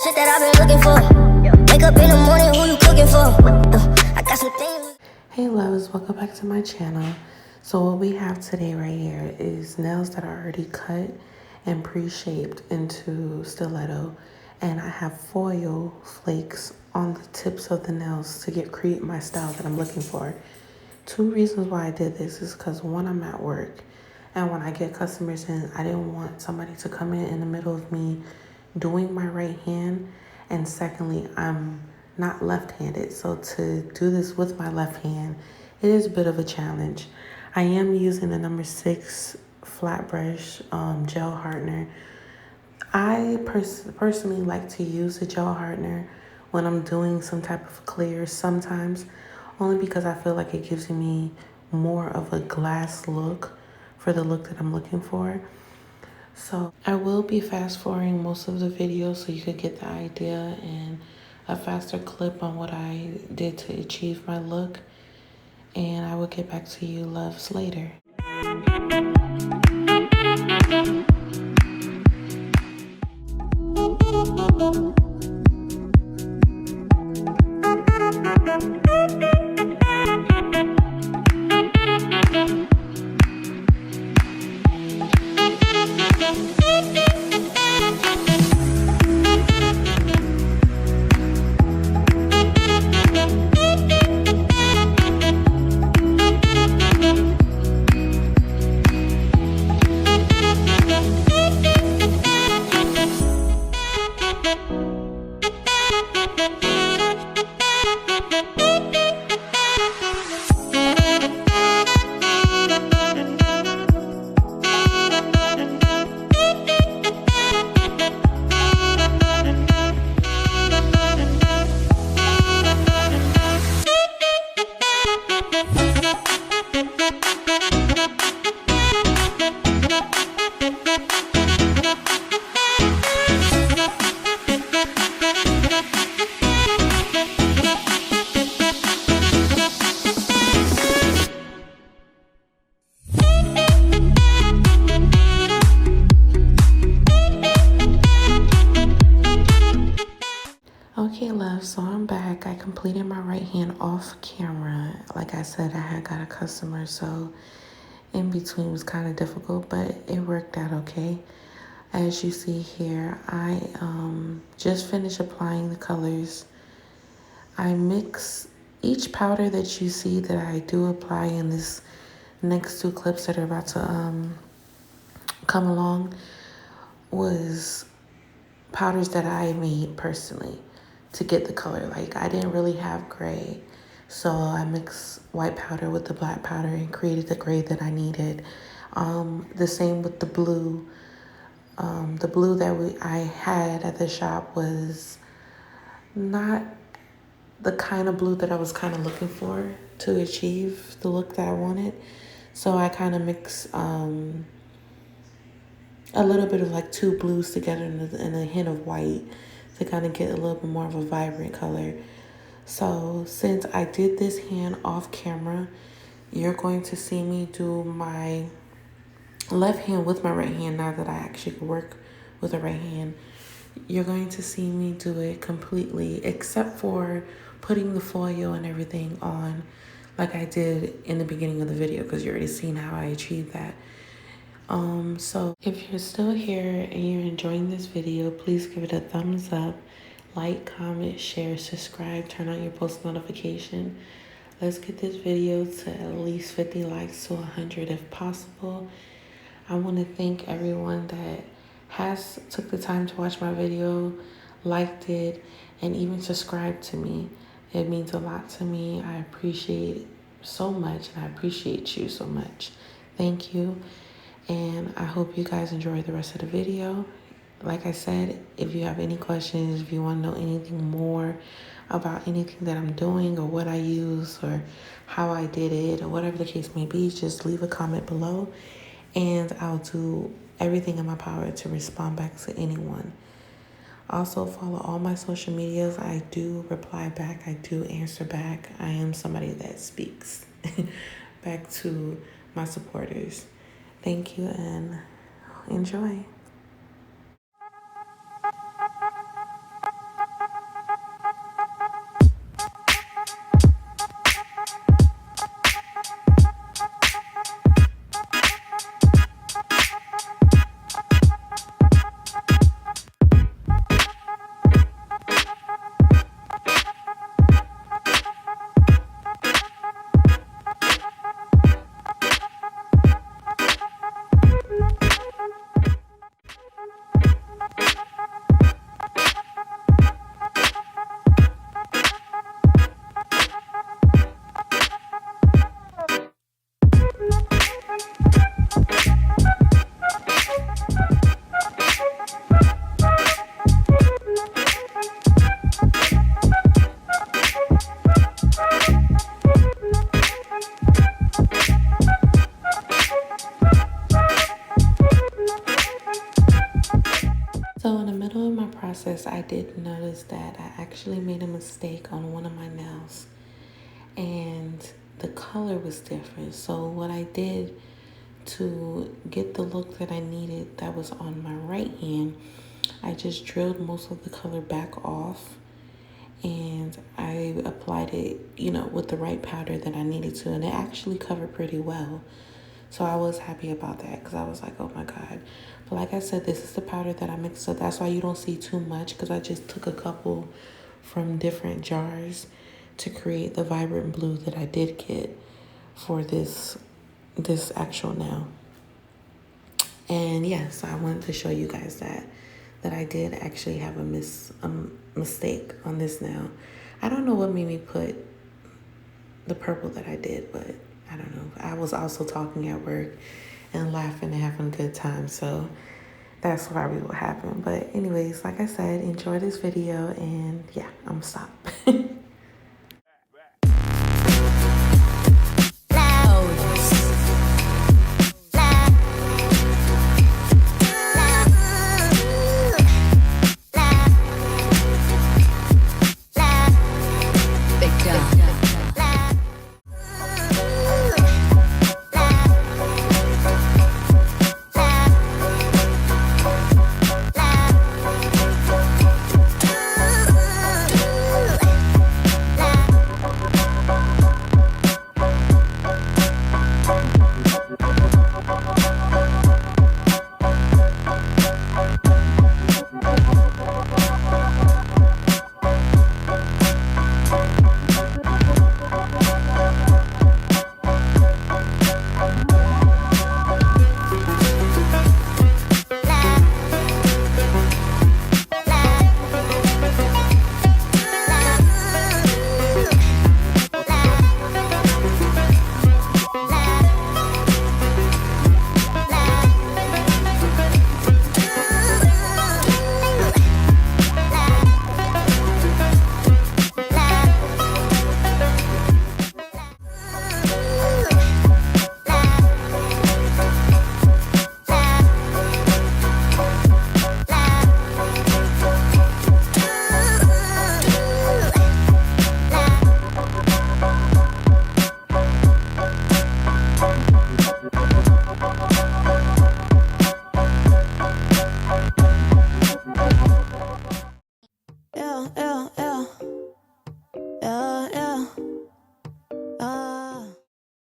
Shit that I've been looking for. Wake up in the morning, who you cooking for? I got some things. Hey loves, welcome back to my channel. So what we have today right here is nails that are already cut and pre-shaped into stiletto, and I have foil flakes on the tips of the nails to create my style that I'm looking for. Two reasons why I did this is because one, I'm at work, and when I get customers in, I didn't want somebody to come in the middle of me doing my right hand, and secondly, I'm not left-handed, so to do this with my left hand, it is a bit of a challenge. I am using the number 6 flat brush gel hardener. I personally like to use the gel hardener when I'm doing some type of clear sometimes, only because I feel like it gives me more of a glass look for the look that I'm looking for. So I will be fast forwarding most of the video so you could get the idea and a faster clip on what I did to achieve my look. And I will get back to you loves later. Okay, love, so I'm back. I completed my right hand off camera. Like I said, I had got a customer, so in between was kind of difficult, but it worked out okay. As you see here, I just finished applying the colors. I mix each powder that you see that I do apply in this next 2 clips that are about to come along was powders that I made personally to get the color. Like, I didn't really have gray, so I mixed white powder with the black powder and created the gray that I needed. The same with the blue. The blue that I had at the shop was not the kind of blue that I was kind of looking for to achieve the look that I wanted. So I kind of mixed a little bit of like 2 blues together and a hint of white to kind of get a little bit more of a vibrant color. So since I did this hand off camera, you're going to see me do my left hand with my right hand. Now that I actually can work with the right hand, you're going to see me do it completely, except for putting the foil and everything on like I did in the beginning of the video, because you already seen how I achieved that. So if you're still here and you're enjoying this video, please give it a thumbs up, like, comment, share, subscribe, turn on your post notification. Let's get this video to at least 50 likes to 100 if possible. I want to thank everyone that has took the time to watch my video, liked it, and even subscribed to me. It means a lot to me. I appreciate it so much, and I appreciate you so much. Thank you. And I hope you guys enjoy the rest of the video. Like I said, if you have any questions, if you want to know anything more about anything that I'm doing or what I use or how I did it or whatever the case may be, just leave a comment below and I'll do everything in my power to respond back to anyone. Also, follow all my social medias. I do reply back. I do answer back. I am somebody that speaks back to my supporters. Thank you and enjoy. did notice that I actually made a mistake on one of my nails, and the color was different. So what I did to get the look that I needed that was on my right hand, I just drilled most of the color back off, and I applied it, with the right powder that I needed to, and it actually covered pretty well. So I was happy about that because I was like, oh my God. But like I said, this is the powder that I mixed, so that's why you don't see too much, because I just took a couple from different jars to create the vibrant blue that I did get for this actual nail. And yeah, so I wanted to show you guys that I did actually have a mistake on this nail. I don't know what made me put the purple that I did, but I don't know. I was also talking at work and laughing and having a good time, so that's probably what happened. But anyways, like I said, enjoy this video, and yeah, I'm gonna stop.